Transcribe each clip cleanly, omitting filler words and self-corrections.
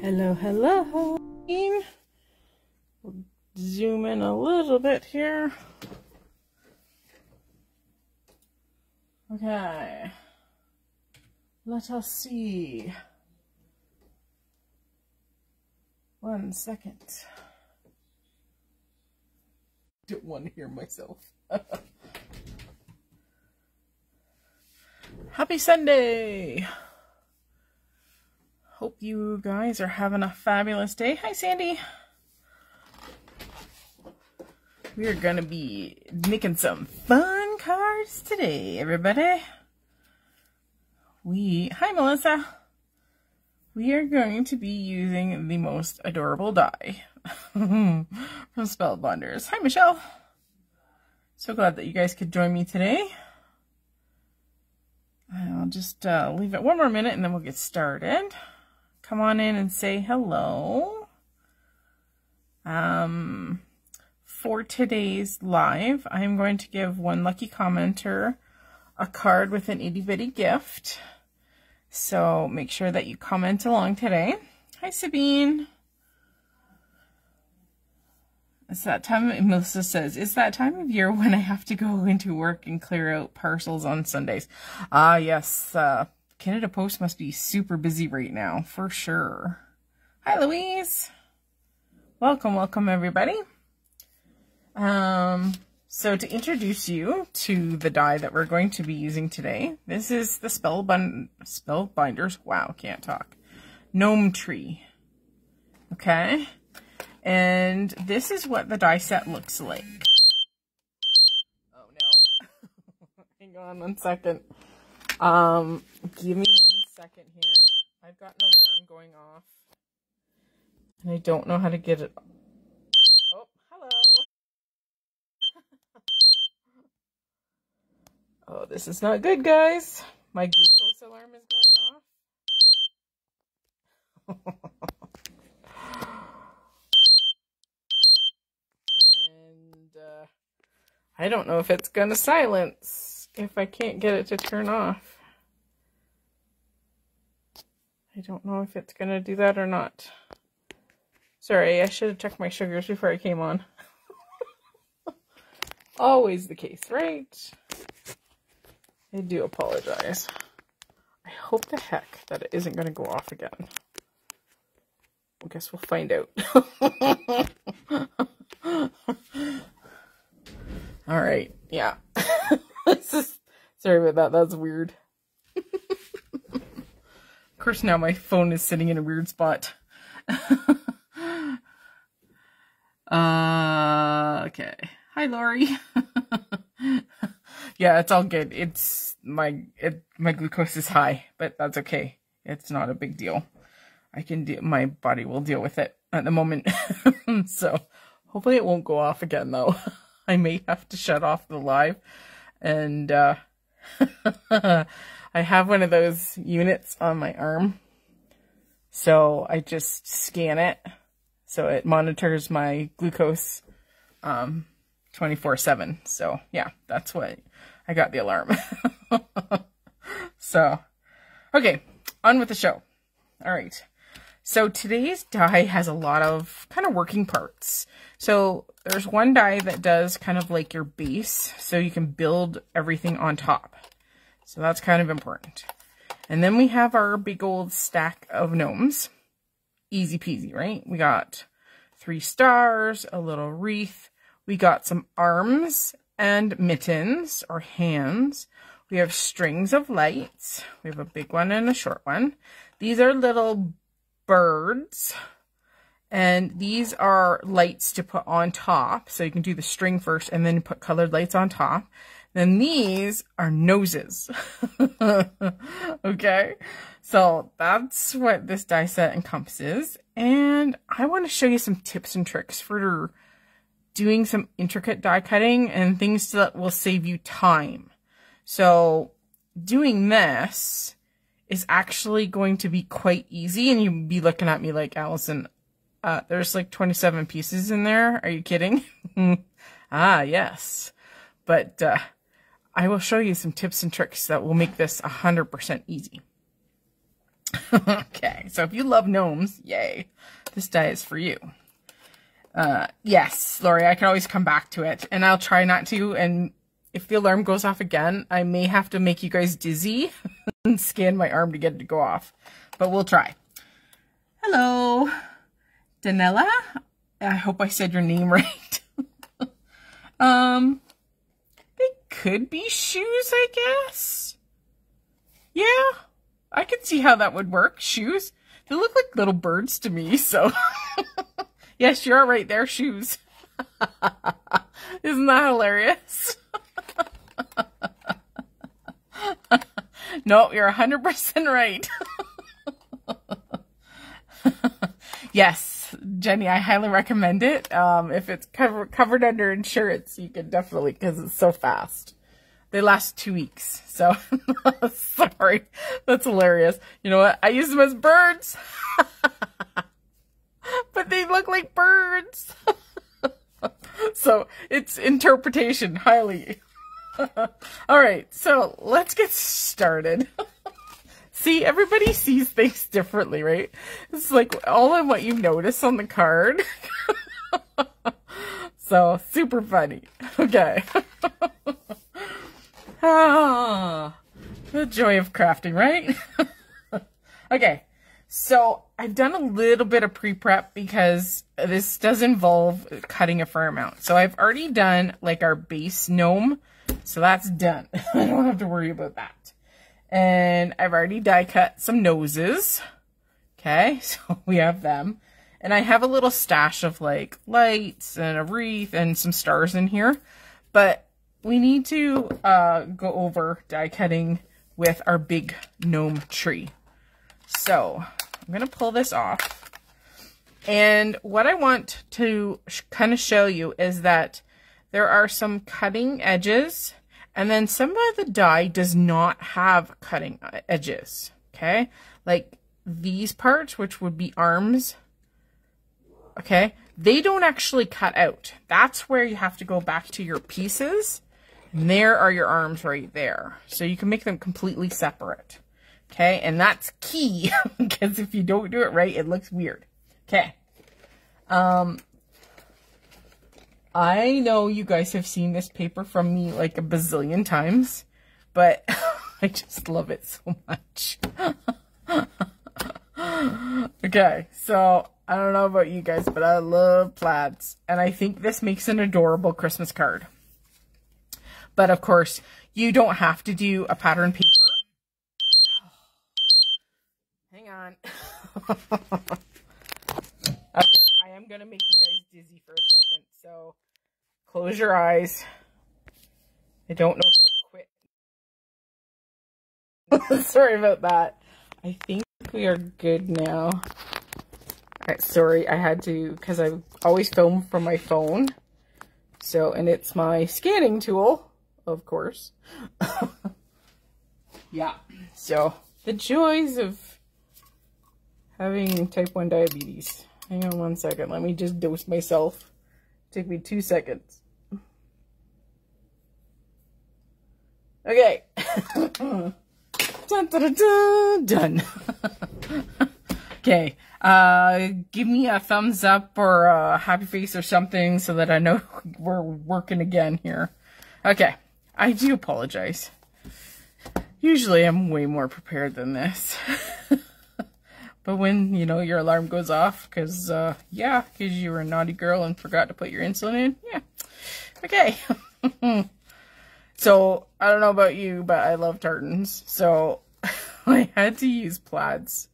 Hello, hello. We'll zoom in a little bit here. Okay. Let us see. 1 second. Don't want to hear myself. Happy Sunday! Hope you guys are having a fabulous day. Hi, Sandy. We are going to be making some fun cards today, everybody. Hi, Melissa. We are going to be using the most adorable die from Spellbinders. Hi, Michelle. So glad that you guys could join me today. I'll just leave it one more minute and then we'll get started. Come on in and say hello. For today's live, I'm going to give one lucky commenter a card with an itty bitty gift. So make sure that you comment along today. Hi, Sabine. It's that time, Melissa says, it's that time of year when I have to go into work and clear out parcels on Sundays. Ah, yes. Canada Post must be super busy right now, for sure. Hi, Louise. Welcome, welcome, everybody. So to introduce you to the die that we're going to be using today, this is the Spellbinders. Wow, can't talk. Gnome Tree. Okay. And this is what the die set looks like. Oh no. Hang on 1 second. Give me 1 second here. I've got an alarm going off. And I don't know how to get it. Oh, hello. Oh, this is not good, guys. My glucose alarm is going off. And I don't know if it's going to silence if I can't get it to turn off. I don't know if it's going to do that or not. Sorry, I should have checked my sugars before I came on. Always the case, right? I do apologize. I hope the heck that it isn't going to go off again. I guess we'll find out. All right, yeah. Sorry about that. That's weird. Of course, now my phone is sitting in a weird spot. Okay. Hi, Lori. Yeah, it's all good. It's my glucose is high, but that's okay. It's not a big deal. My body will deal with it at the moment. So hopefully it won't go off again though. I may have to shut off the live. And I have one of those units on my arm. So I just scan it. So it monitors my glucose 24/7. So yeah, that's what I got the alarm. So, okay, on with the show. All right. So today's die has a lot of kind of working parts. So there's one die that does kind of like your base, so you can build everything on top. So that's kind of important. And then we have our big old stack of gnomes. Easy peasy, right? We got 3 stars, a little wreath. We got some arms and mittens or hands. We have strings of lights. We have a big one and a short one. These are little birds. And these are lights to put on top. So you can do the string first and then put colored lights on top. Then these are noses. Okay. So that's what this die set encompasses. And I want to show you some tips and tricks for doing some intricate die cutting and things that will save you time. So doing this is actually going to be quite easy, and you'll be looking at me like, Allison, there's like 27 pieces in there. Are you kidding? Ah, yes. But I will show you some tips and tricks that will make this 100% easy. Okay, so if you love gnomes, yay, this die is for you. Yes, Lori, I can always come back to it, and I'll try not to, and if the alarm goes off again, I may have to make you guys dizzy and scan my arm to get it to go off, but we'll try. Hello, Danella. I hope I said your name right. They could be shoes, I guess. Yeah, I could see how that would work. Shoes. They look like little birds to me, so. Yes, you're right there, shoes. Isn't that hilarious? No, you're 100% right. Yes, Jenny, I highly recommend it. If it's covered under insurance, you can definitely, because it's so fast. They last 2 weeks, so sorry. That's hilarious. You know what? I use them as birds. But they look like birds. So it's interpretation, highly. All right, so let's get started. See, everybody sees things differently, right? It's like all of what you notice on the card. So, super funny. Okay. Ah, the joy of crafting, right? Okay, so I've done a little bit of pre-prep because this does involve cutting a fair amount. So I've already done like our base gnome, so that's done. I don't have to worry about that. And I've already die cut some noses. Okay, so we have them. And I have a little stash of like lights and a wreath and some stars in here. But we need to go over die cutting with our big gnome tree. So I'm going to pull this off. And what I want to kind of show you is that there are some cutting edges. And then some of the die does not have cutting edges, okay? Like these parts, which would be arms, okay? They don't actually cut out. That's where you have to go back to your pieces. And there are your arms right there. So you can make them completely separate, okay? And that's key, because if you don't do it right, it looks weird, okay? I know you guys have seen this paper from me like a bazillion times, but I just love it so much. Okay, so I don't know about you guys, but I love plaids, and I think this makes an adorable Christmas card. But of course, you don't have to do a pattern paper. Hang on. Okay, I am going to make you guys dizzy for a second, so close your eyes. I don't know if it'll quit. Sorry about that. I think we are good now. Alright, sorry, I had to, because I always film from my phone. So, and it's my scanning tool, of course. Yeah, so the joys of having type 1 diabetes. Hang on 1 second. Let me just dose myself. Take me 2 seconds. Okay. Dun, dun, dun, dun, done. Okay. Give me a thumbs up or a happy face or something so that I know we're working again here. Okay. I do apologize. Usually I'm way more prepared than this. But when, you know, your alarm goes off, because, yeah, because you were a naughty girl and forgot to put your insulin in, yeah. Okay. So, I don't know about you, but I love tartans. So, I had to use plaids.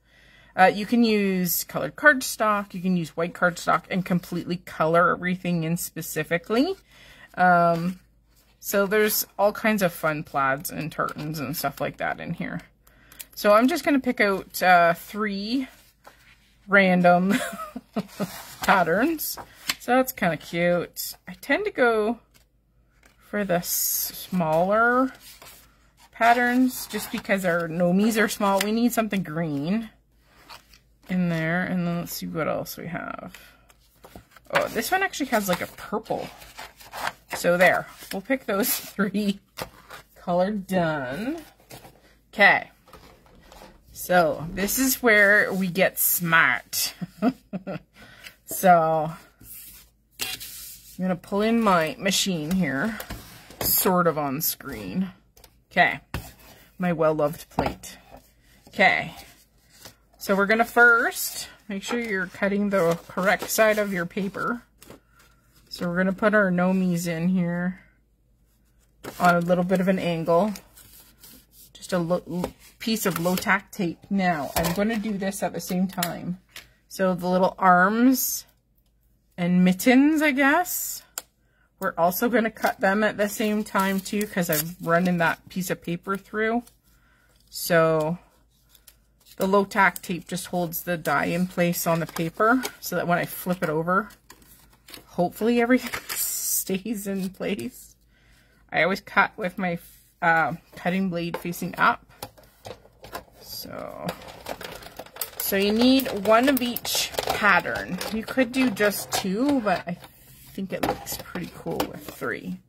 You can use colored cardstock, you can use white cardstock, and completely color everything in specifically. So, there's all kinds of fun plaids and tartans and stuff like that in here. So I'm just going to pick out 3 random patterns. So that's kind of cute. I tend to go for the smaller patterns just because our gnomies are small. We need something green in there. And then let's see what else we have. Oh, this one actually has like a purple. So there. We'll pick those 3. Color done. Okay. So this is where we get smart. So I'm going to pull in my machine here, sort of on screen. Okay, my well-loved plate. Okay, so we're going to first make sure you're cutting the correct side of your paper. So we're going to put our nomies in here on a little bit of an angle. Just a piece of low-tack tape. Now, I'm going to do this at the same time. So the little arms and mittens, I guess, we're also going to cut them at the same time too, because I'm running that piece of paper through. So the low-tack tape just holds the die in place on the paper so that when I flip it over, hopefully everything stays in place. I always cut with my cutting blade facing up. So you need one of each pattern. You could do just two, but I think it looks pretty cool with three.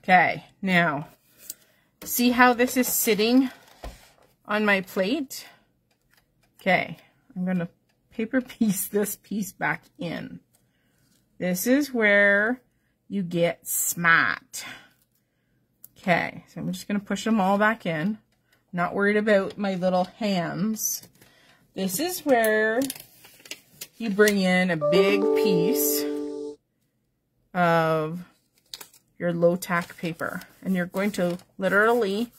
Okay, now see how this is sitting on my plate? Okay, I'm going to paper piece this piece back in. This is where you get smart. Okay, so I'm just going to push them all back in. Not worried about my little hands. This is where you bring in a big piece of your low-tack paper. And you're going to literally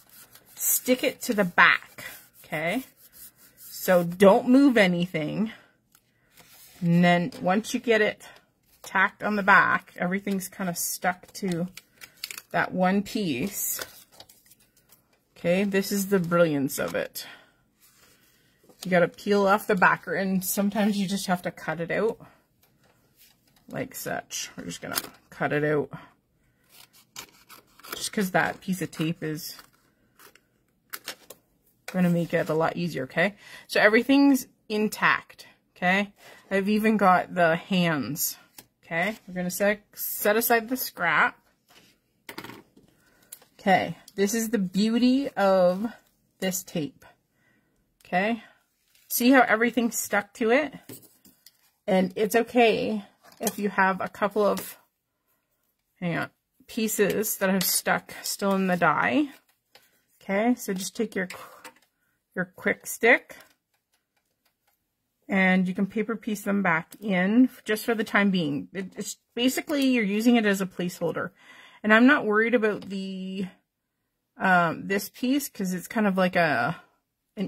stick it to the back, okay? So don't move anything. And then once you get it tacked on the back, everything's kind of stuck to that one piece. Okay, this is the brilliance of it. You gotta peel off the backer, and sometimes you just have to cut it out like such. We're just gonna cut it out just because that piece of tape is gonna make it a lot easier. Okay, so everything's intact. Okay, I've even got the hands. Okay, we're gonna set aside the scrap. Okay, this is the beauty of this tape. Okay, see how everything's stuck to it? And it's okay if you have a couple of, pieces that have stuck still in the die. Okay, so just take your quick stick and you can paper piece them back in just for the time being. It's basically, you're using it as a placeholder. And I'm not worried about the this piece because it's kind of like an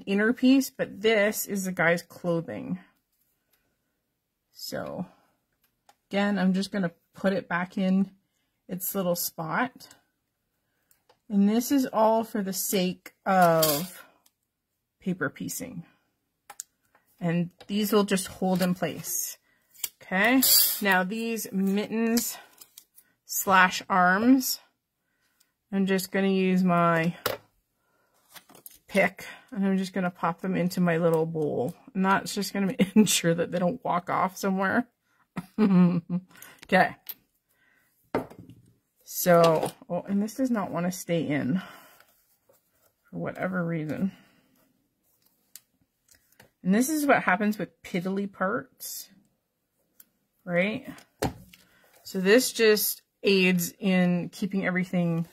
inner piece, but this is the guy's clothing. So again, I'm just going to put it back in its little spot. And this is all for the sake of paper piecing. And these will just hold in place. Okay, now these mittens / arms, I'm just going to use my pick and I'm just going to pop them into my little bowl. And that's just going to ensure that they don't walk off somewhere. Okay. So, oh, and this does not want to stay in for whatever reason. And this is what happens with piddly parts, right? So this just aids in keeping everything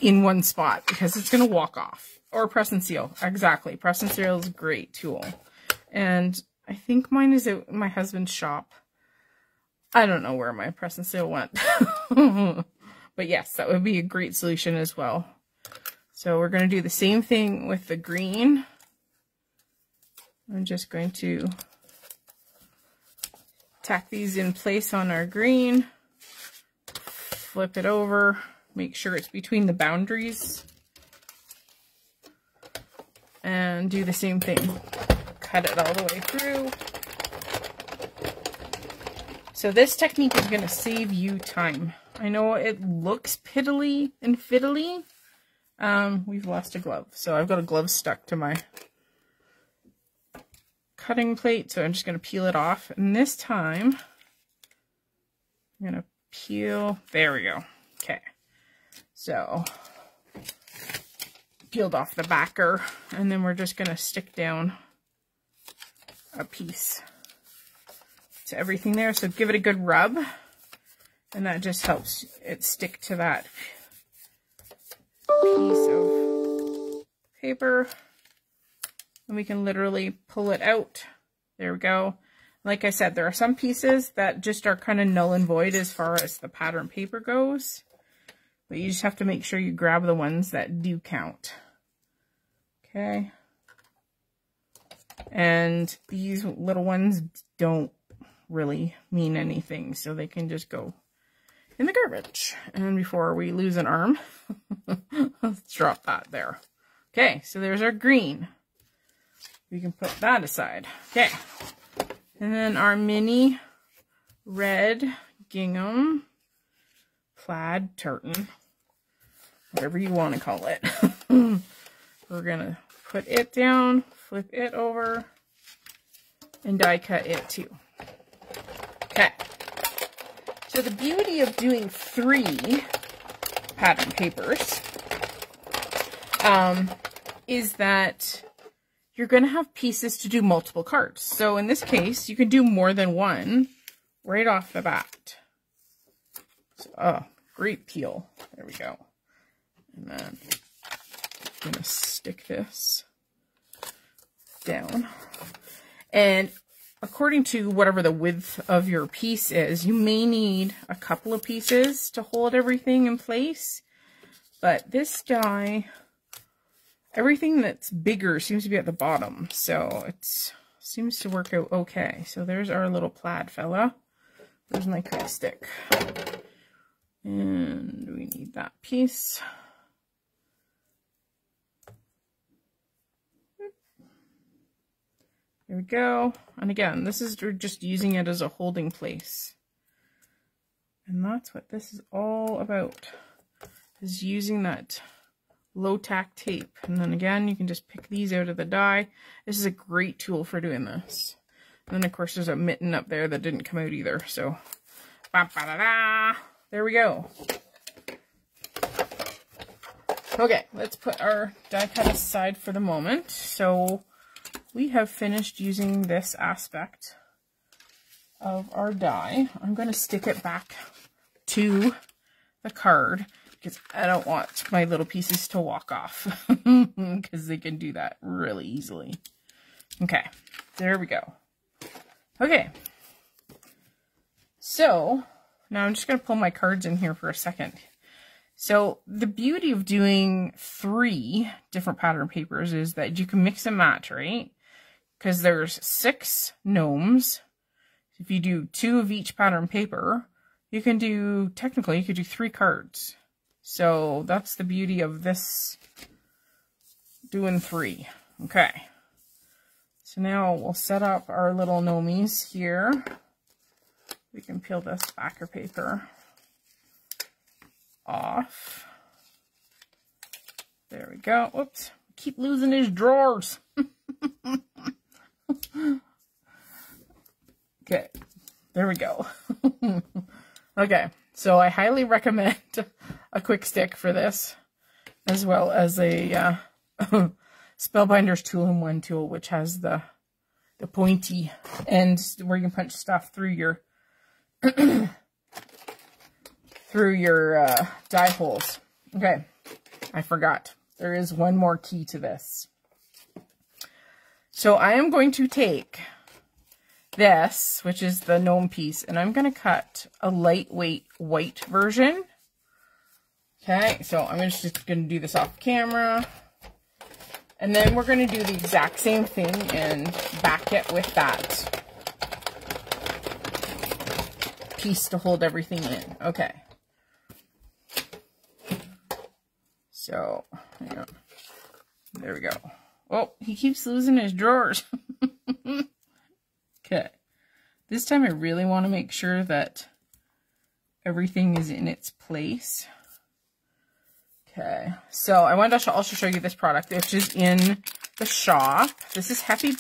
in one spot because it's going to walk off. Or press and seal. Exactly. Press and seal is a great tool. And I think mine is at my husband's shop. I don't know where my press and seal went. But yes, that would be a great solution as well. So we're going to do the same thing with the green. I'm just going to tack these in place on our green. Flip it over. Make sure it's between the boundaries. And do the same thing. Cut it all the way through. So this technique is going to save you time. I know it looks piddly and fiddly. We've lost a glove. So I've got a glove stuck to my cutting plate. So I'm just going to peel it off. And this time, I'm going to peel. There we go. Okay. So peeled off the backer, and then we're just going to stick down a piece to everything there. So give it a good rub, and that just helps it stick to that piece of paper. And we can literally pull it out. There we go. Like I said, there are some pieces that just are kind of null and void as far as the pattern paper goes. But you just have to make sure you grab the ones that do count. Okay. And these little ones don't really mean anything, so they can just go in the garbage. And before we lose an arm, let's drop that there. Okay, so there's our green. We can put that aside. Okay. And then our mini red gingham plaid tartan, whatever you want to call it. We're going to put it down, flip it over, and die cut it too. Okay. So the beauty of doing 3 pattern papers is that you're going to have pieces to do multiple cards. So in this case, you can do more than one right off the bat. So, oh, great peel. There we go. And then I'm going to stick this down. And according to whatever the width of your piece is, you may need a couple of pieces to hold everything in place. But this die, everything that's bigger seems to be at the bottom, so it seems to work out okay. So there's our little plaid fella. There's my quick stick. And we need that piece. There we go. And again, this is, we're just using it as a holding place. And that's what this is all about, is using that low tack tape. And then again, you can just pick these out of the die. This is a great tool for doing this. And then of course there's a mitten up there that didn't come out either. So, ba-ba-da-da. There we go. Okay, let's put our die cut aside for the moment. So we have finished using this aspect of our die. I'm going to stick it back to the card, because I don't want my little pieces to walk off, because they can do that really easily. Okay, there we go. Okay, so now I'm just going to pull my cards in here for a second. So the beauty of doing 3 different pattern papers is that you can mix and match, right? Because there's 6 gnomes. If you do 2 of each pattern paper, you can do, technically, you could do 3 cards. So that's the beauty of this, doing 3. Okay. So now we'll set up our little gnomies here. We can peel this backer paper off. There we go. Whoops. Keep losing his drawers. Okay. There we go. Okay. So I highly recommend a quick stick for this, as well as a Spellbinder's 2-in-1 tool, which has the pointy end where you can punch stuff through your through your die holes. Okay, I forgot. There is one more key to this. So I am going to take this, which is the gnome piece, and I'm going to cut a lightweight white version. Okay, so I'm just going to do this off camera. And then we're going to do the exact same thing and back it with that piece to hold everything in. Okay. So, hang on. There we go. Oh, he keeps losing his drawers. Okay. This time I really want to make sure that everything is in its place. Okay. So I wanted to also show you this product, which is in the shop. This is Happy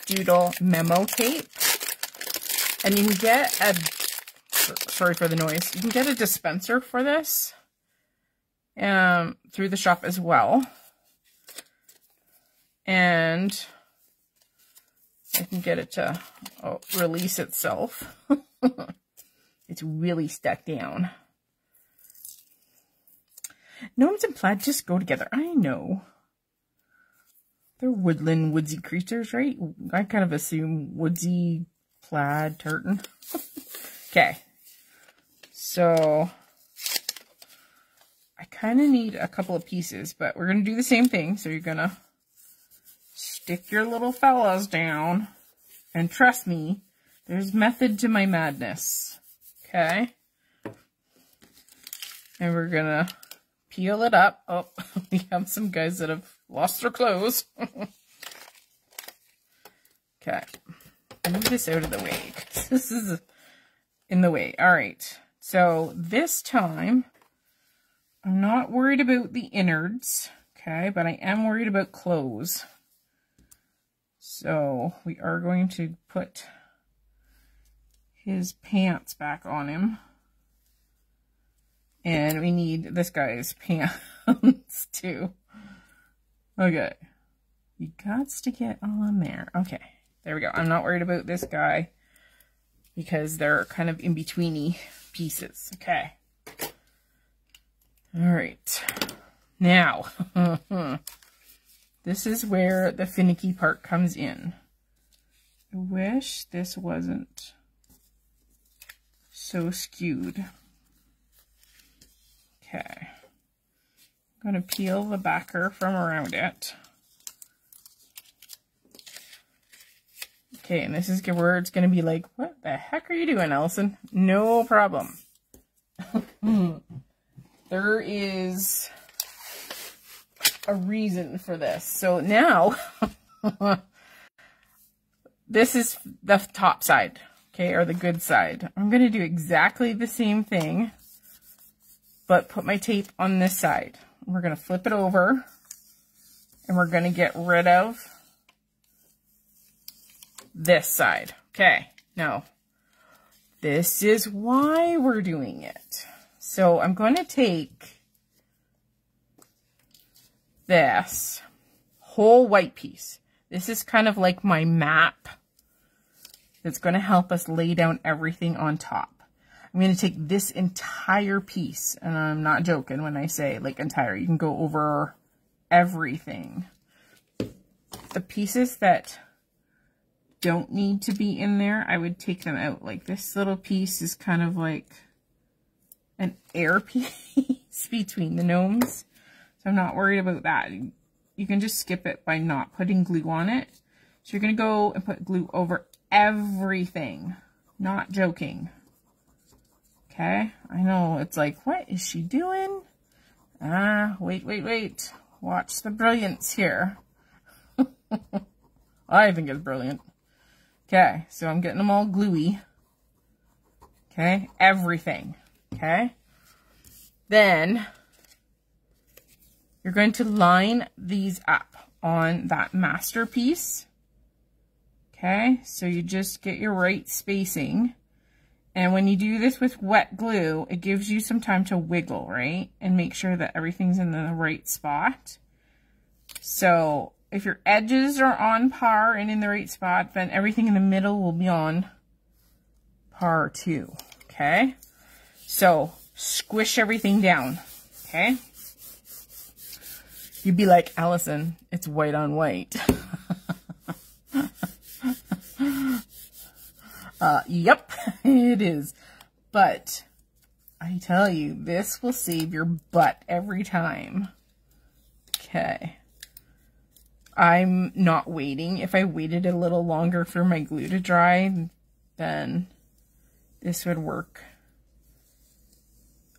Doodle Memo Tape. And you can get a, sorry for the noise, you can get a dispenser for this through the shop as well. and I can get it to release itself. It's really stuck down. Gnomes and plaid just go together. I know. They're woodland, woodsy creatures, right? I kind of assume woodsy, plaid, tartan. Okay. So I kind of need a couple of pieces, but we're going to do the same thing. So you're going to stick your little fellas down, and trust me, there's method to my madness. Okay. And we're going to peel it up. Oh, we have some guys that have lost their clothes. Okay. Move this out of the way, 'cause this is in the way. All right. So this time, I'm not worried about the innards, okay, but I am worried about clothes. So we are going to put his pants back on him. And we need this guy's pants too. Okay. You got to get on there. Okay. There we go. I'm not worried about this guy because they're kind of in-betweeny pieces. Okay. All right. Now, this is where the finicky part comes in. I wish this wasn't so skewed. Okay. I'm going to peel the backer from around it. Okay, and this is where it's going to be like, what the heck are you doing, Allison? No problem. There is a reason for this. So now, this is the top side, okay, or the good side. I'm going to do exactly the same thing, but put my tape on this side. We're going to flip it over, and we're going to get rid of this side. Okay, now, this is why we're doing it. So I'm going to take this whole white piece. This is kind of like my map that's going to help us lay down everything on top. I'm going to take this entire piece, and I'm not joking when I say like entire. You can go over everything. The pieces that don't need to be in there, I would take them out. Like this little piece is kind of like an air piece between the gnomes. So I'm not worried about that. You can just skip it by not putting glue on it. So you're going to go and put glue over everything. Not joking. Okay, I know, it's like, what is she doing? Wait. Watch the brilliance here. I think it's brilliant. Okay, so I'm getting them all gluey. Okay, everything. Okay, then you're going to line these up on that masterpiece. Okay, so you just get your right spacing. And when you do this with wet glue, it gives you some time to wiggle, right? And make sure that everything's in the right spot. So if your edges are on par and in the right spot, then everything in the middle will be on par too, okay? So squish everything down, okay? You'd be like, Allison, it's white on white. Yep, it is. But I tell you, this will save your butt every time. Okay. I'm not waiting. If I waited a little longer for my glue to dry, then this would work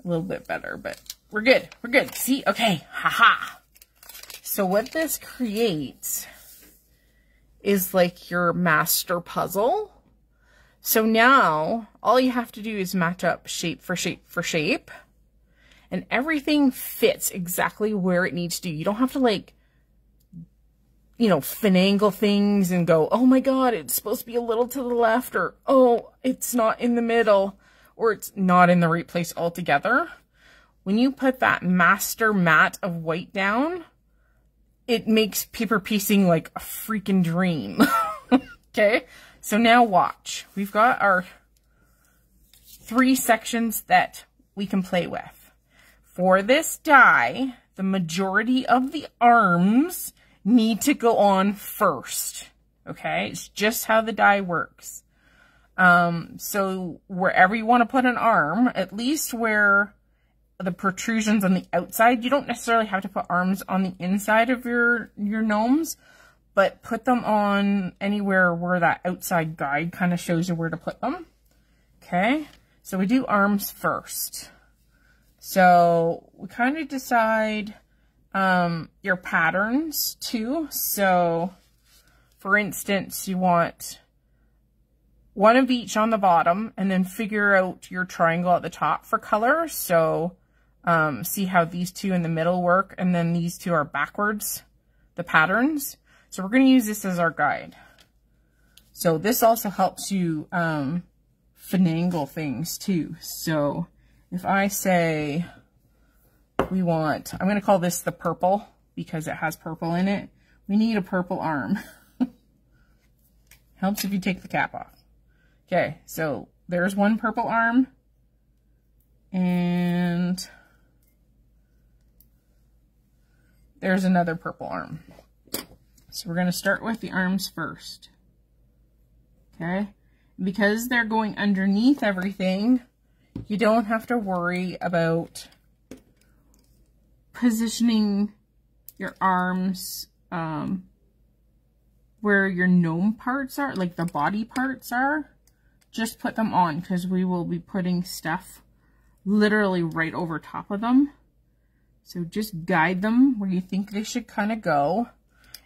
a little bit better. But we're good. We're good. See? Okay. Haha. So what this creates is like your master puzzle. So now, all you have to do is match up shape for shape for shape. And everything fits exactly where it needs to. You don't have to like, you know, finagle things and go, oh my God, it's supposed to be a little to the left, or, oh, it's not in the middle, or it's not in the right place altogether. When you put that master mat of white down, it makes paper piecing like a freaking dream. Okay, so now watch. We've got our 3 sections that we can play with. For this die, the majority of the arms need to go on first. Okay, it's just how the die works. So wherever you want to put an arm, at least where the protrusions on the outside, you don't necessarily have to put arms on the inside of your gnomes, but put them on anywhere where that outside guide kind of shows you where to put them. Okay, so we do arms first. So we kind of decide your patterns too. So for instance, you want one of each on the bottom, and then figure out your triangle at the top for color. So see how these 2 in the middle work, and then these 2 are backwards, the patterns. So we're going to use this as our guide. So this also helps you finagle things too. So if I say we want, I'm going to call this the purple because it has purple in it. We need a purple arm. Helps if you take the cap off. Okay, so there's one purple arm, and there's another purple arm. So we're going to start with the arms first. Okay, because they're going underneath everything, you don't have to worry about positioning your arms where your gnome parts are, like the body parts are. Just put them on, because we will be putting stuff literally right over top of them. So just guide them where you think they should kind of go.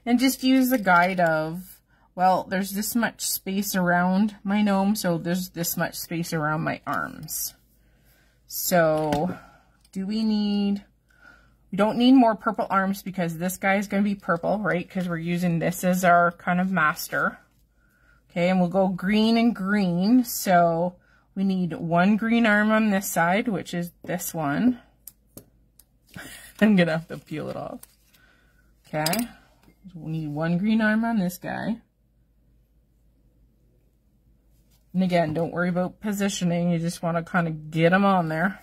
And just use the guide of, well, there's this much space around my gnome, so there's this much space around my arms. So we don't need more purple arms because this guy is going to be purple, right? Because we're using this as our kind of master. Okay, and we'll go green and green. So we need one green arm on this side, which is this one. I'm going to have to peel it off. Okay, we need one green arm on this guy. And again, don't worry about positioning. You just want to kind of get them on there.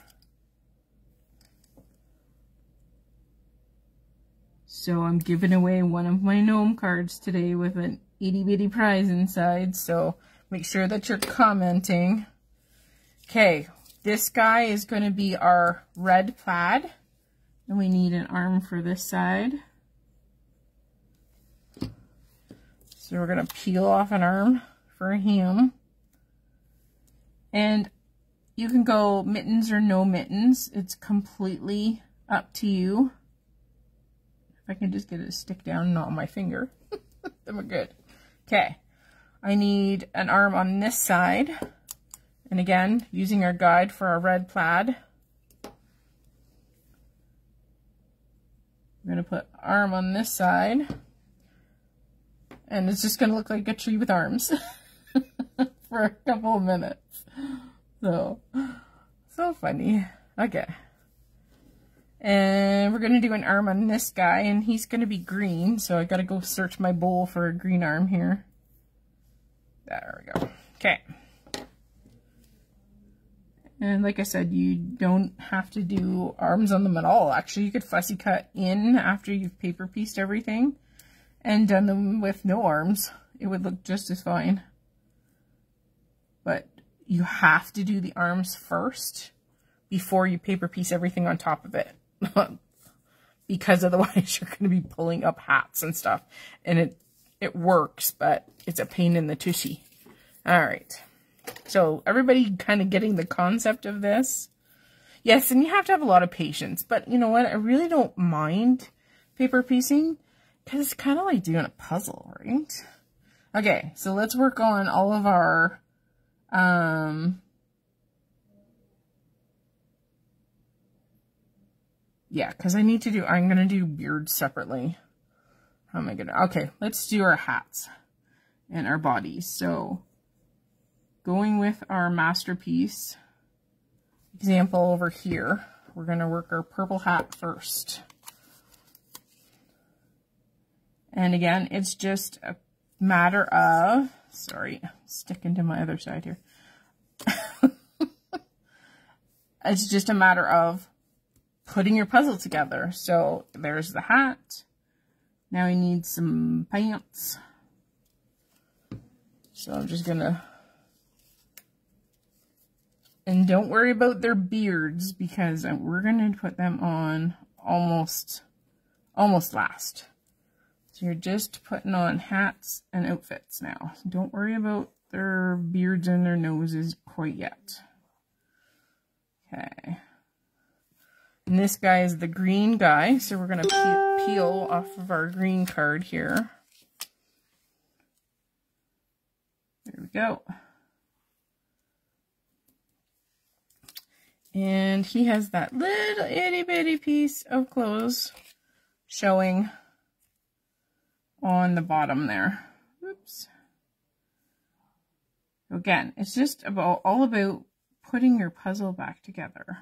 So I'm giving away one of my gnome cards today with an itty bitty prize inside, so make sure that you're commenting. Okay, this guy is going to be our red plaid, and we need an arm for this side. So we're going to peel off an arm for him. And you can go mittens or no mittens. It's completely up to you. If I can just get it to stick down, not on my finger, then we're good. Okay, I need an arm on this side. And again, using our guide for our red plaid. We're going to put arm on this side. And it's just going to look like a tree with arms for a couple of minutes. So funny. Okay. And we're going to do an arm on this guy, and he's going to be green, so I got to go search my bowl for a green arm here. There we go. Okay. And like I said, you don't have to do arms on them at all. Actually, you could fussy cut in after you've paper pieced everything and done them with no arms. It would look just as fine. But you have to do the arms first before you paper piece everything on top of it. Because otherwise you're going to be pulling up hats and stuff. And it works, but it's a pain in the tushy. All right. So everybody kind of getting the concept of this? Yes, and you have to have a lot of patience. But you know what? I really don't mind paper piecing because it's kind of like doing a puzzle, right? Okay, so let's work on all of our yeah, because I'm going to do beards separately. How am I going to? Okay, let's do our hats and our bodies. So, going with our masterpiece example over here, we're going to work our purple hat first. And again, it's just a matter of, sorry, sticking to my other side here. It's just a matter of putting your puzzle together. So there's the hat. Now we need some pants. So I'm just gonna, and don't worry about their beards because we're gonna put them on almost last. So you're just putting on hats and outfits now. Don't worry about their beards and their noses quite yet. Okay. And this guy is the green guy, so we're going to peel off of our green card here. There we go. And he has that little itty bitty piece of clothes showing on the bottom there. Oops. Again, it's just all about putting your puzzle back together.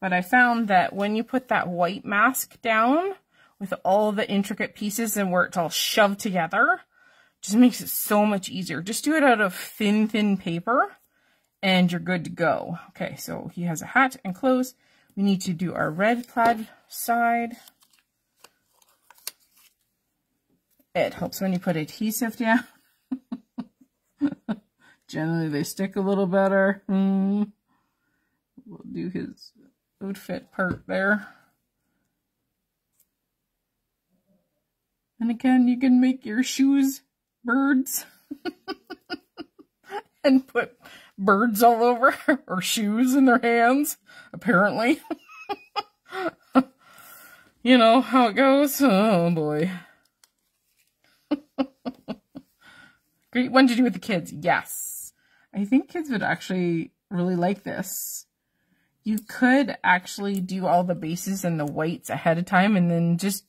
But I found that when you put that white mask down with all the intricate pieces and where it's all shoved together, it just makes it so much easier. Just do it out of thin paper and you're good to go. Okay, so he has a hat and clothes. We need to do our red plaid side. It helps when you put adhesive down. Generally, they stick a little better. We'll do his outfit part there. And again, you can make your shoes birds. And put birds all over, or shoes in their hands, apparently. You know how it goes. Oh, boy. Great one to do with the kids. Yes. I think kids would actually really like this. You could actually do all the bases and the whites ahead of time and then just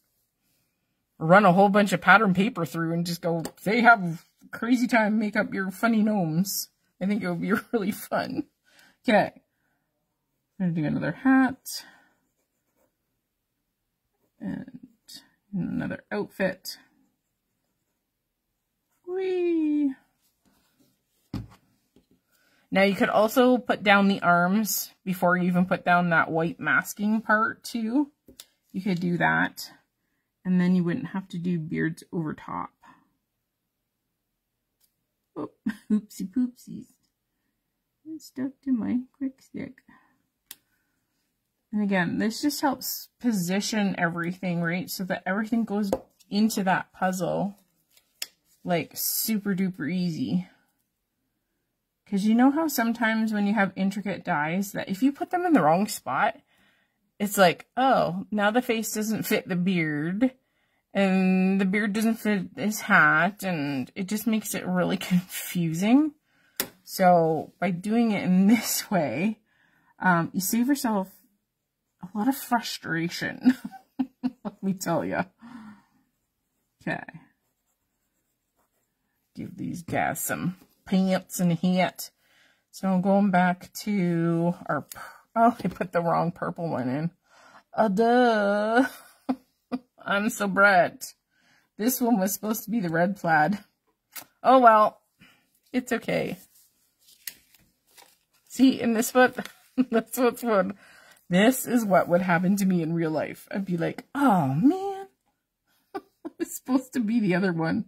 run a whole bunch of pattern paper through and just go, they have crazy time, make up your funny gnomes. I think it would be really fun. Okay. I'm going to do another hat. And another outfit. Whee! Now you could also put down the arms before you even put down that white masking part too. You could do that. And then you wouldn't have to do beards over top. Oh, oopsie poopsies. It's stuck to my quick stick. And again, this just helps position everything, right? So that everything goes into that puzzle like super duper easy. Because you know how sometimes when you have intricate dies that if you put them in the wrong spot, it's like, oh, now the face doesn't fit the beard and the beard doesn't fit his hat, and it just makes it really confusing. So by doing it in this way, you save yourself a lot of frustration. Let me tell you. Okay. Give these guys some pants and a hat. So going back to our, oh, I put the wrong purple one in. Duh. I'm so bright. This one was supposed to be the red plaid. Oh well, it's okay. See, in this one, that's what's fun. This is what would happen to me in real life. I'd be like, oh man, it's supposed to be the other one.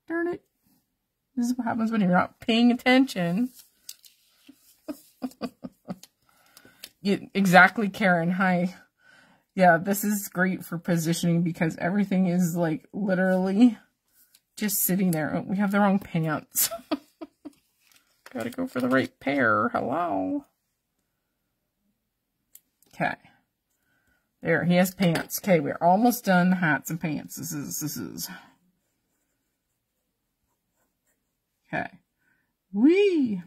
Darn it. This is what happens when you're not paying attention. Exactly, Karen. Hi. Yeah, this is great for positioning because everything is like literally just sitting there. Oh, we have the wrong pants. Gotta go for the right pair. Hello. Okay. There, he has pants. Okay, we're almost done hats and pants. This is. Okay. Whee!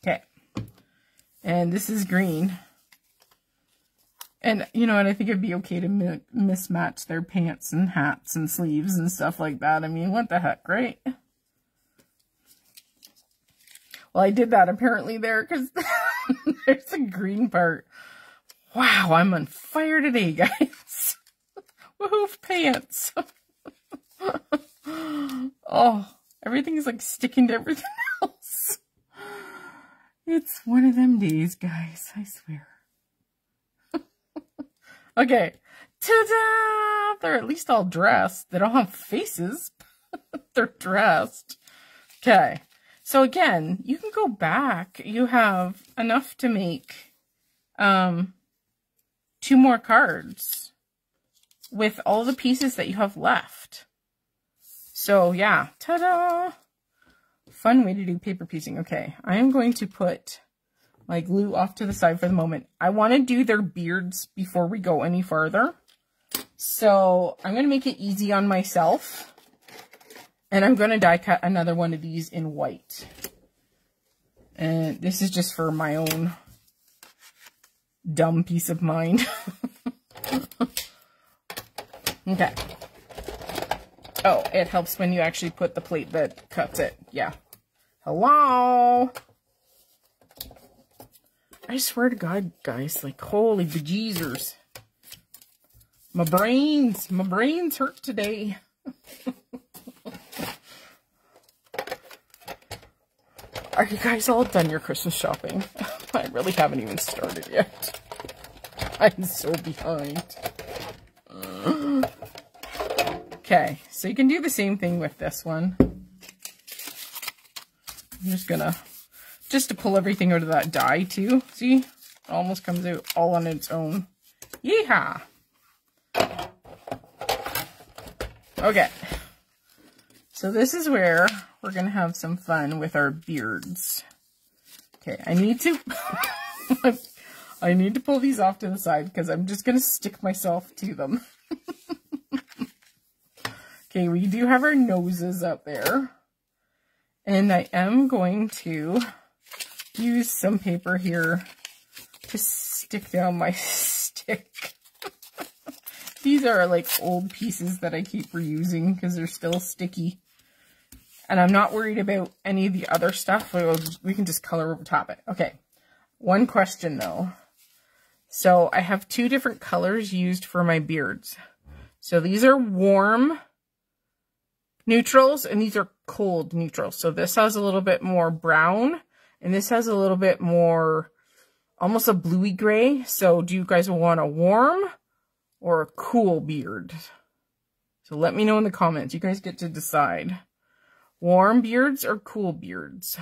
Okay. And this is green. And, you know what, I think it'd be okay to mismatch their pants and hats and sleeves and stuff like that. I mean, what the heck, right? Well, I did that apparently there because there's a green part. Wow, I'm on fire today, guys. Woohoo, pants. Oh, everything's like sticking to everything else. It's one of them days, guys, I swear. Okay, ta-da! They're at least all dressed. They don't have faces. They're dressed. Okay, so again, you can go back. You have enough to make 2 more cards with all the pieces that you have left. So yeah, ta-da! Fun way to do paper piecing. Okay, I am going to put my glue off to the side for the moment. I want to do their beards before we go any further. So I'm going to make it easy on myself. And I'm going to die cut another one of these in white. And this is just for my own dumb peace of mind. Okay. Oh, it helps when you actually put the plate that cuts it. Yeah. Hello? I swear to God, guys, like, holy bejeezers. My brains hurt today. Are you guys all done your Christmas shopping? I really haven't even started yet. I'm so behind. Okay, so you can do the same thing with this one. I'm just gonna, just to pull everything out of that die too. See? It almost comes out all on its own. Yeehaw! Okay. So this is where we're gonna have some fun with our beards. Okay, I need to I need to pull these off to the side because I'm just gonna stick myself to them. Okay, we do have our noses up there. And I am going to use some paper here to stick down my stick. These are like old pieces that I keep reusing because they're still sticky. And I'm not worried about any of the other stuff. We can just color over top it. Okay, one question though. So I have 2 different colors used for my beards. So these are warm neutrals and these are cold neutrals. So this has a little bit more brown and this has a little bit more almost a bluey gray. So do you guys want a warm or a cool beard? So let me know in the comments. You guys get to decide. Warm beards or cool beards?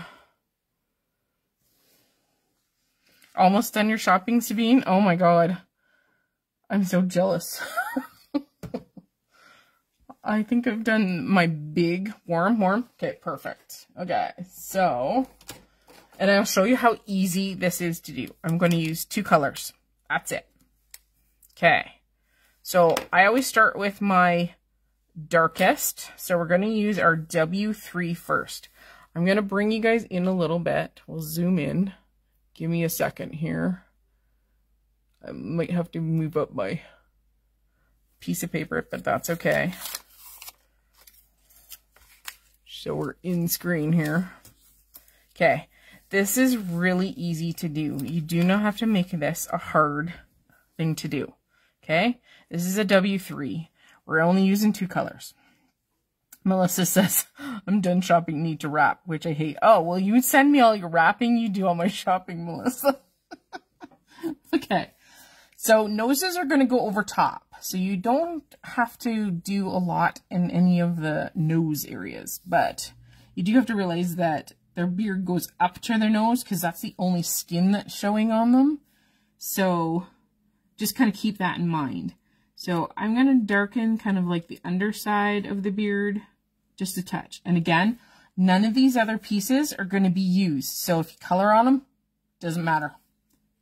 Almost done your shopping, Sabine? Oh my God. I'm so jealous. I think I've done my big warm. Okay, perfect. Okay, so, and I'll show you how easy this is to do. I'm going to use 2 colors. That's it. Okay, so I always start with my darkest. So we're going to use our W3 first. I'm going to bring you guys in a little bit. We'll zoom in. Give me a second here. I might have to move up my piece of paper, but that's okay. So we're in screen here. Okay, this is really easy to do. You do not have to make this a hard thing to do. Okay, this is a W3. We're only using 2 colors. Melissa says, I'm done shopping, need to wrap, which I hate. Oh, well, you send me all your wrapping, you do all my shopping, Melissa. Okay, so noses are going to go over top. So you don't have to do a lot in any of the nose areas, but you do have to realize that their beard goes up to their nose because that's the only skin that's showing on them. So just kind of keep that in mind. So I'm going to darken kind of like the underside of the beard, just a touch. And again, none of these other pieces are going to be used. So if you color on them, doesn't matter.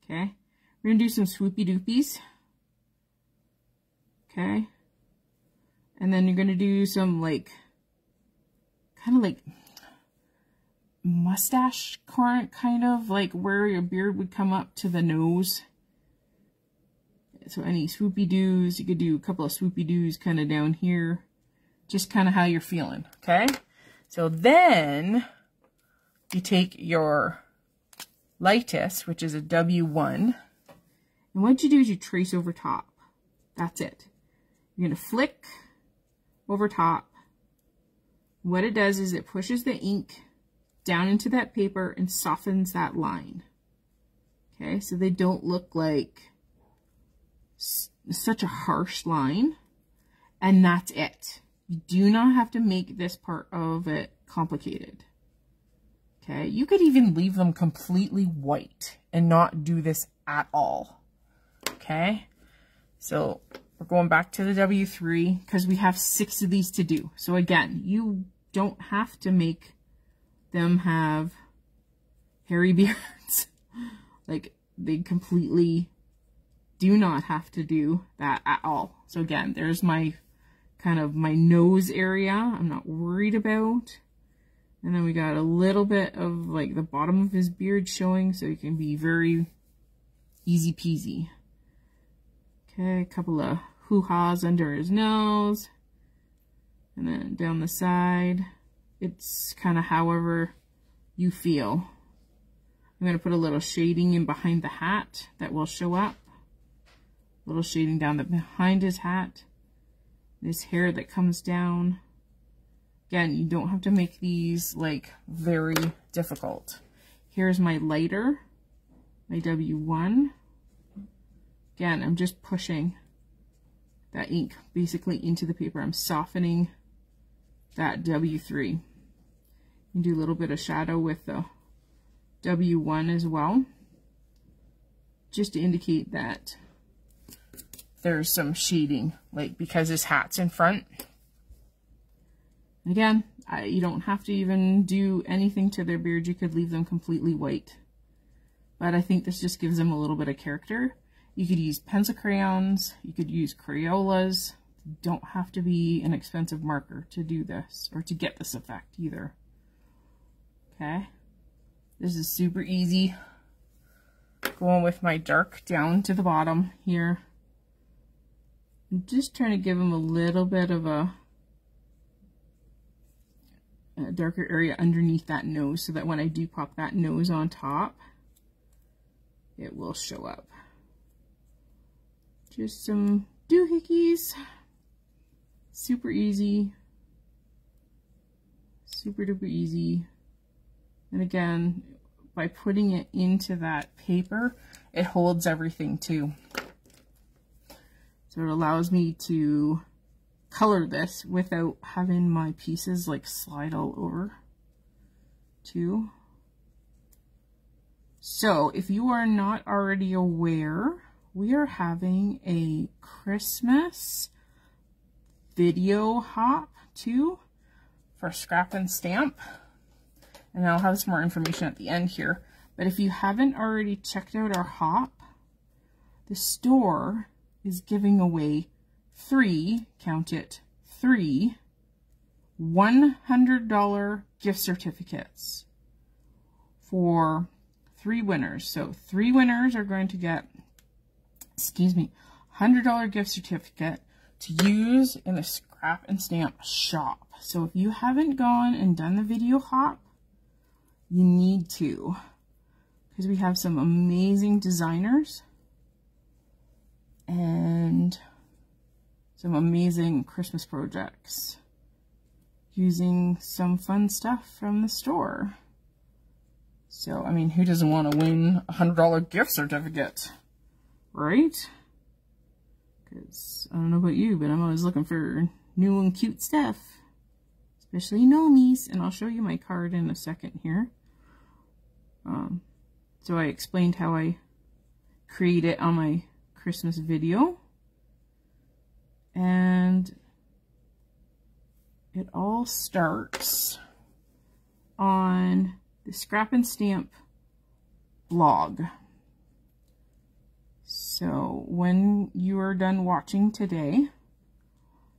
Okay, we're going to do some swoopy doopies. Okay, and then you're going to do some like, kind of like mustache kind of like where your beard would come up to the nose. So any swoopy doos, you could do a couple of swoopy doos kind of down here, just kind of how you're feeling. Okay, so then you take your lightest, which is a W1, and what you do is you trace over top. That's it. You're going to flick over top. What it does is it pushes the ink down into that paper and softens that line. Okay, so they don't look like such a harsh line. And that's it. You do not have to make this part of it complicated. Okay, you could even leave them completely white and not do this at all. Okay, so we're going back to the W3 because we have 6 of these to do. So again, you don't have to make them have hairy beards. Like, they completely do not have to do that at all. So again, there's my kind of my nose area I'm not worried about. And then we got a little bit of like the bottom of his beard showing, so it can be very easy peasy. Okay, a couple of hoo-ha's under his nose. And then down the side, it's kind of however you feel. I'm going to put a little shading in behind the hat that will show up. A little shading down behind his hat. This hair that comes down. Again, you don't have to make these like very difficult. Here's my lighter, my W1. Again, I'm just pushing that ink basically into the paper. I'm softening that W3. You can do a little bit of shadow with the W1 as well, just to indicate that there's some shading, like because his hat's in front. Again, you don't have to even do anything to their beard. You could leave them completely white. But I think this just gives them a little bit of character. You could use pencil crayons. You could use Crayolas. You don't have to be an expensive marker to do this or to get this effect either. Okay. This is super easy. Going with my dark down to the bottom here. I'm just trying to give them a little bit of a darker area underneath that nose so that when I do pop that nose on top, it will show up. Just some doohickeys. Super easy. Super duper easy. And again, by putting it into that paper, it holds everything too. So it allows me to color this without having my pieces like slide all over too. So if you are not already aware, we are having a Christmas video hop too for Scrap and Stamp. And I'll have some more information at the end here. But if you haven't already checked out our hop, the store is giving away 3, count it, 3 $100 gift certificates for 3 winners. So 3 winners are going to get, $100 gift certificate to use in the Scrap and Stamp shop. So if you haven't gone and done the video hop, you need to, because we have some amazing designers and some amazing Christmas projects using some fun stuff from the store. So, I mean, who doesn't want to win a $100 gift certificate, right? Because I don't know about you, but I'm always looking for new and cute stuff, especially Nomies. And I'll show you my card in a second here. So I explained how I create it on my Christmas video. And it all starts on the Scrap and Stamp blog. So when you are done watching today,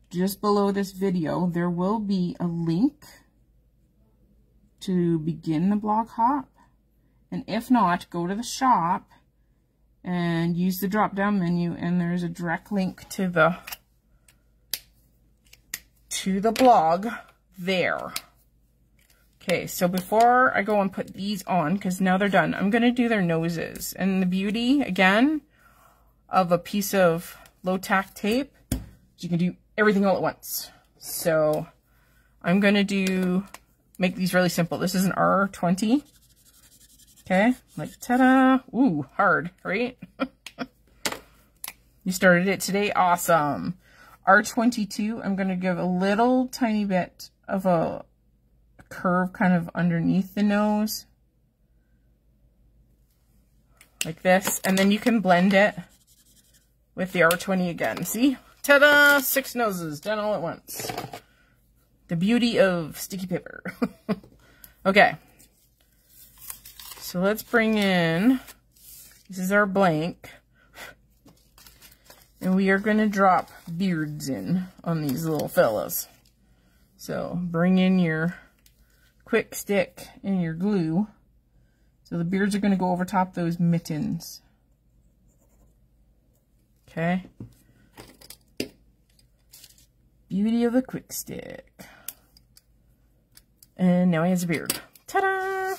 just below this video, there will be a link to begin the blog hop. And if not, go to the shop and use the drop-down menu, and there's a direct link to the blog there. Okay, so before I go and put these on, because now they're done, I'm going to do their noses. And the beauty, again, of a piece of low-tack tape, you can do everything all at once. So I'm going to make these really simple. This is an R20. Okay, like ta-da. Ooh, hard, right? You started it today? Awesome. R22, I'm going to give a little tiny bit of a curve kind of underneath the nose. Like this. And then you can blend it with the R20 again. See? Ta-da! 6 noses done all at once. The beauty of sticky paper. Okay. So let's bring in, this is our blank. And we are going to drop beards in on these little fellas. So bring in your quick stick and your glue. So the beards are going to go over top those mittens. Okay. Beauty of the quick stick. And now he has a beard. Ta-da!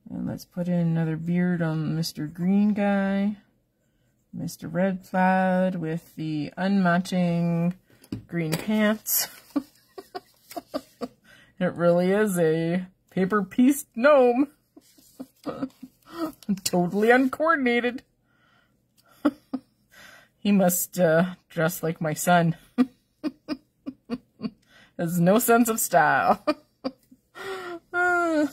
And let's put in another beard on Mr. Green guy. Mr. Red Plaid with the unmatching green pants. It really is a paper piece gnome. Totally uncoordinated. He must dress like my son. Has no sense of style. I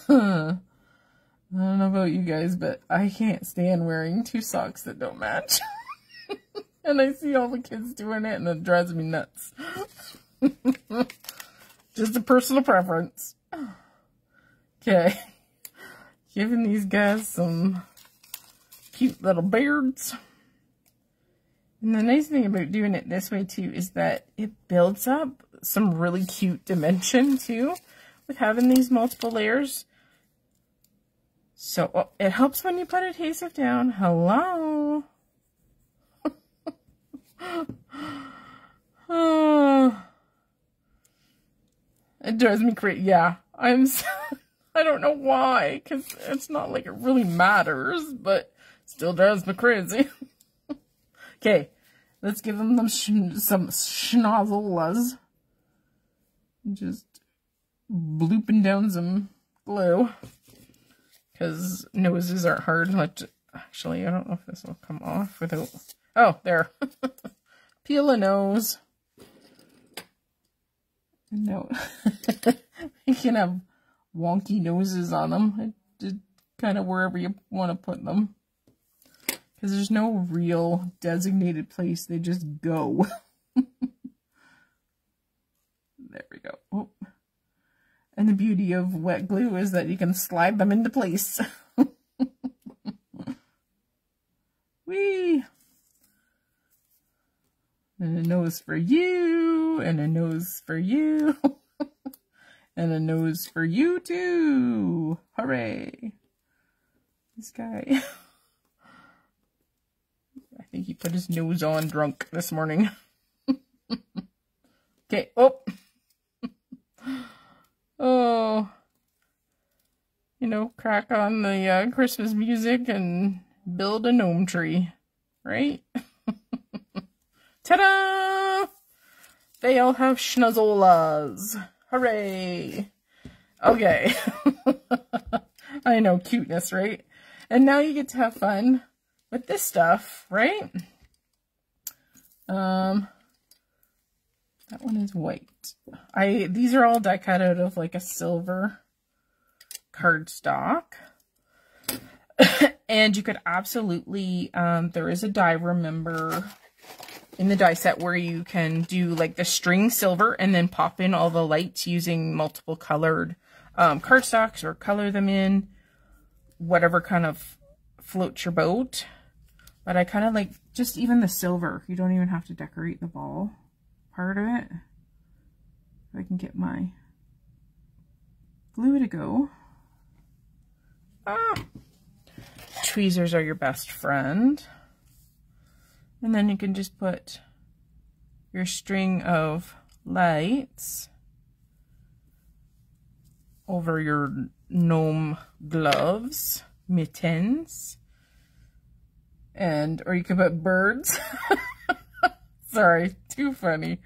don't know about you guys, but I can't stand wearing 2 socks that don't match. And I see all the kids doing it and it drives me nuts. Just a personal preference. Okay. Giving these guys some cute little beards. And the nice thing about doing it this way too is that it builds up some really cute dimension too with having these multiple layers. So it helps when you put adhesive down. Hello. Oh, it drives me crazy. Yeah, I don't know why, because it's not like it really matters, but still drives me crazy. Okay, let's give them some schnozzles. Just blooping down some glue. Because noses aren't hard. Actually, I don't know if this will come off without... Oh, there. Peel a nose. No. You can have wonky noses on them. Just kind of wherever you want to put them. Because there's no real designated place. They just go. There we go. Oh. And the beauty of wet glue is that you can slide them into place. Whee! And a nose for you, and a nose for you, and a nose for you too. Hooray! This guy. I think he put his nose on drunk this morning. Okay, oh! Oh, you know, crack on the Christmas music and build a gnome tree, right? Ta-da! They all have schnozolas. Hooray! Okay. I know, cuteness, right? And now you get to have fun with this stuff, right? That one is white. These are all die cut out of like a silver cardstock. And you could absolutely, there is a die, remember, in the die set where you can do like the string silver and then pop in all the lights using multiple colored cardstocks or color them in whatever kind of floats your boat. But I kind of like just even the silver. You don't even have to decorate the ball part of it. If I can get my glue to go. Ah. Tweezers are your best friend. And then you can just put your string of lights over your gnome gloves, mittens, or you could put birds. Sorry, too funny.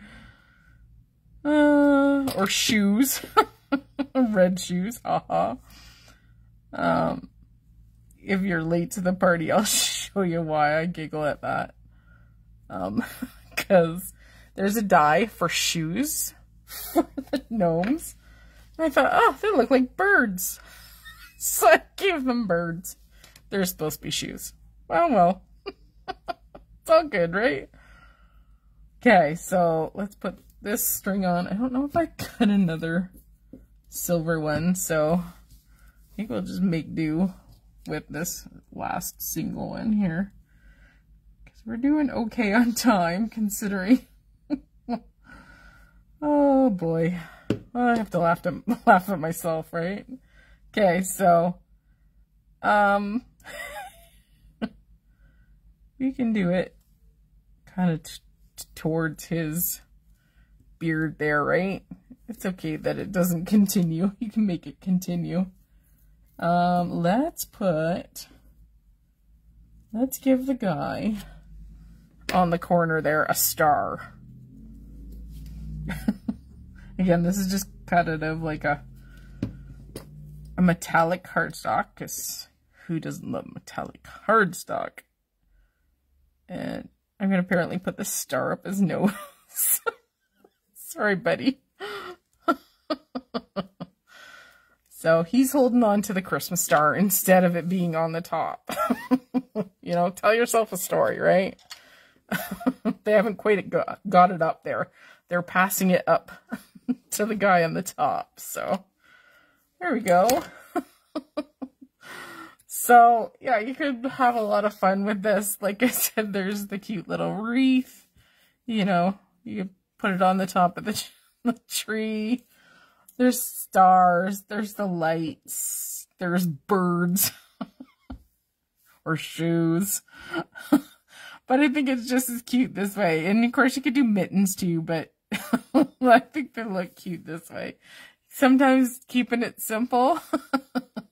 Or shoes. Red shoes, haha. If you're late to the party, I'll show you why I giggle at that. Because there's a die for shoes for the gnomes. And I thought, oh, they look like birds. So I gave them birds. They're supposed to be shoes. Well. It's all good, right? Okay, so let's put this string on. I don't know if I got another silver one, so I think we'll just make do with this last single one here. Because we're doing okay on time, considering. Oh boy. Well, I have to laugh at myself, right? Okay, so we can do it kind of towards his beard there, right? It's okay that it doesn't continue. You can make it continue. Let's give the guy on the corner there a star. Again, this is just cut out of like a metallic cardstock, because who doesn't love metallic cardstock? And I'm going to apparently put the star up his nose. Sorry, buddy. So he's holding on to the Christmas star instead of it being on the top. You know, tell yourself a story, right? They haven't quite got it up there. They're passing it up to the guy on the top. So there we go. So yeah, you could have a lot of fun with this. Like I said, there's the cute little wreath. You know, you could put it on the top of the tree. There's stars. There's the lights. There's birds. Or shoes. But I think it's just as cute this way. And of course you could do mittens too, but I think they look cute this way. Sometimes keeping it simple,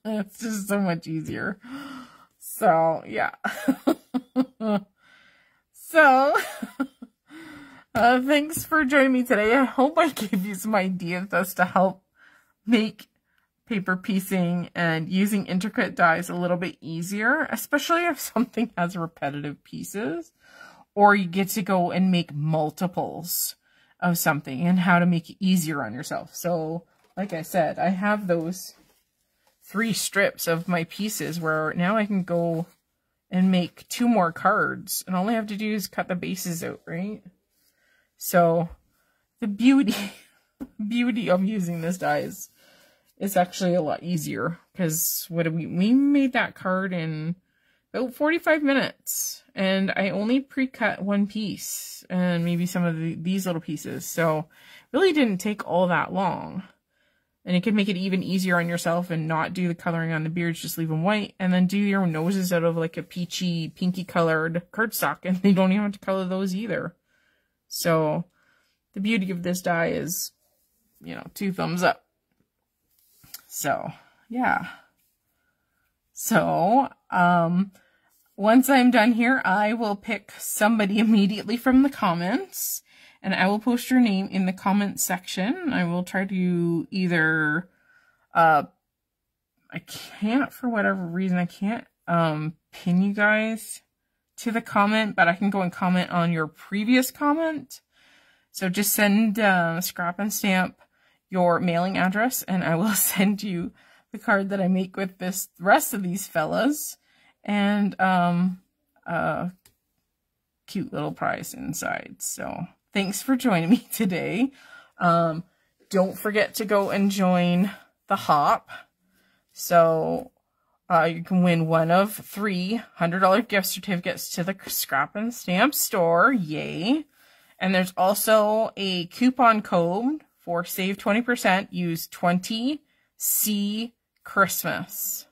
it's just so much easier. So, yeah. So, thanks for joining me today. I hope I gave you some ideas as to help make paper piecing and using intricate dies a little bit easier, especially if something has repetitive pieces, or you get to go and make multiples of something and how to make it easier on yourself. So, like I said, I have those 3 strips of my pieces where now I can go and make 2 more cards, and all I have to do is cut the bases out, right? So the beauty of using this die is it's actually a lot easier, because we made that card in about 45 minutes, and I only pre-cut 1 piece and maybe some of these little pieces, so really didn't take all that long. And you can make it even easier on yourself and not do the coloring on the beards, just leave them white, and then do your noses out of like a peachy, pinky colored cardstock, and you don't even have to color those either. So the beauty of this die is, you know, 2 thumbs up. So yeah. So once I'm done here, I will pick somebody immediately from the comments, and I will post your name in the comment section. I will try to either, I can't, for whatever reason, I can't pin you guys to the comment, but I can go and comment on your previous comment. So just send Scrap and Stamp your mailing address, and I will send you the card that I make with the rest of these fellas, and a cute little prize inside. So thanks for joining me today. Don't forget to go and join the Hop. So you can win one of 3 $100 gift certificates to the Scrap and Stamp store. Yay. And there's also a coupon code for save 20%. Use 20C Christmas.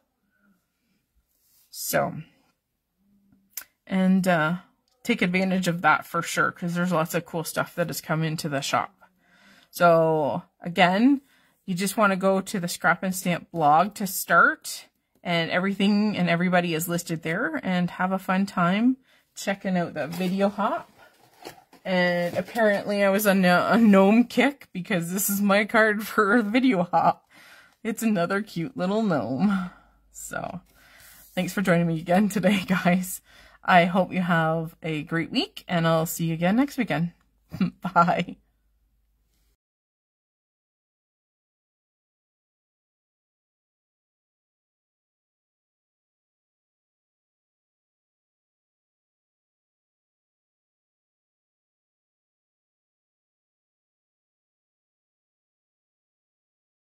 So, and take advantage of that for sure, because there's lots of cool stuff that has come into the shop. So again, you just want to go to the Scrap and Stamp blog to start, and everything and everybody is listed there, and have a fun time checking out the video hop. And apparently I was on a gnome kick because this is my card for the video hop. It's another cute little gnome. So, thanks for joining me again today, guys. I hope you have a great week, and I'll see you again next weekend. Bye.